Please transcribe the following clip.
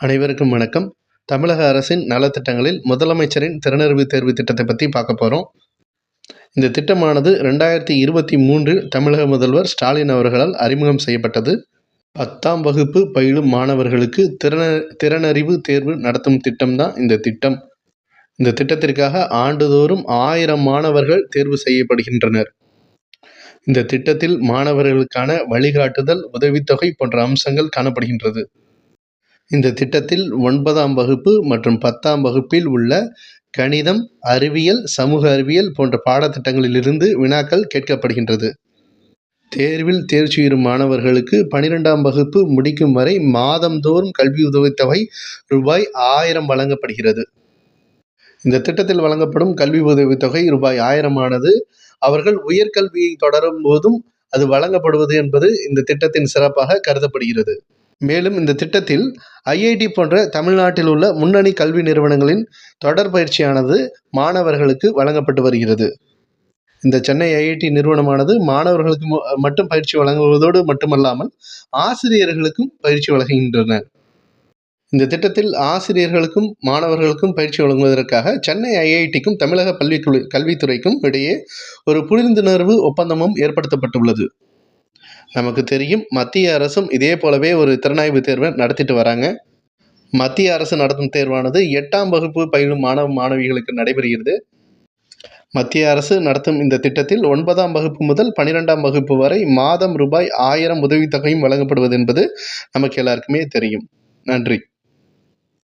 அனைவருக்கும் வணக்கம். தமிழக அரசின் நலத்திட்டங்களில் முதலமைச்சரின் திறனறிவு தேர்வு திட்டத்தை பற்றி பார்க்க போகிறோம். இந்த திட்டமானது 2023 தமிழக முதல்வர் ஸ்டாலின் அவர்களால் அறிமுகம் செய்யப்பட்டது. 10ஆம் வகுப்பு பயிலும் மாணவர்களுக்கு திறனறிவு தேர்வு நடத்தும் திட்டம் தான் இந்த திட்டம். இந்த திட்டத்திற்காக ஆண்டுதோறும் 1000 மாணவர்கள் தேர்வு செய்யப்படுகின்றனர். இந்த திட்டத்தில் மாணவர்களுக்கான வழிகாட்டுதல், உதவித்தொகை போன்ற அம்சங்கள் காணப்படுகின்றது. இந்த திட்டத்தில் 9ஆம் வகுப்பு மற்றும் 10ஆம் வகுப்பில் உள்ள கணிதம், அறிவியல், சமூக அறிவியல் போன்ற பாடத்திட்டங்களிலிருந்து வினாக்கள் கேட்கப்படுகின்றது. தேர்வில் தேர்ச்சியுறும் மாணவர்களுக்கு 12ஆம் வகுப்பு முடிக்கும் வரை மாதந்தோறும் கல்வி உதவித்தொகை ரூபாய் 1000 வழங்கப்படுகிறது. இந்த திட்டத்தில் வழங்கப்படும் கல்வி உதவித்தொகை ரூபாய் 1000 ஆனது அவர்கள் உயர்கல்வியை தொடரும் போதும் அது வழங்கப்படுவது என்பது இந்த திட்டத்தின் சிறப்பாக கருதப்படுகிறது. மேலும் இந்த திட்டத்தில் ஐஐடி போன்ற தமிழ்நாட்டில் உள்ள முன்னணி கல்வி நிறுவனங்களின் தொடர் பயிற்சியானது மாணவர்களுக்கு வழங்கப்பட்டு வருகிறது. இந்த சென்னை ஐஐடி நிறுவனமானது மாணவர்களுக்கு மட்டும் பயிற்சி வழங்குவதோடு மட்டுமல்லாமல் ஆசிரியர்களுக்கும் பயிற்சி வழங்குகின்றனர். இந்த திட்டத்தில் ஆசிரியர்களுக்கும் மாணவர்களுக்கும் பயிற்சி வழங்குவதற்காக சென்னை ஐஐடிக்கும் தமிழக கல்வித்துறைக்கும் இடையே ஒரு புரிந்துணர்வு ஒப்பந்தமும் ஏற்படுத்தப்பட்டுள்ளது. நமக்கு தெரியும், மத்திய அரசும் இதே போலவே ஒரு திறனாய்வு தேர்வை நடத்திட்டு வராங்க. மத்திய அரசு நடத்தும் தேர்வானது 8ஆம் வகுப்பு பயிலும் மாணவ மாணவிகளுக்கு நடைபெறுகிறது. மத்திய அரசு நடத்தும் இந்த திட்டத்தில் 9ஆம் வகுப்பு முதல் 12ஆம் வகுப்பு வரை மாதம் ரூபாய் 1000 உதவித்தொகையும் வழங்கப்படுவது என்பது நமக்கு எல்லாருக்குமே தெரியும். நன்றி.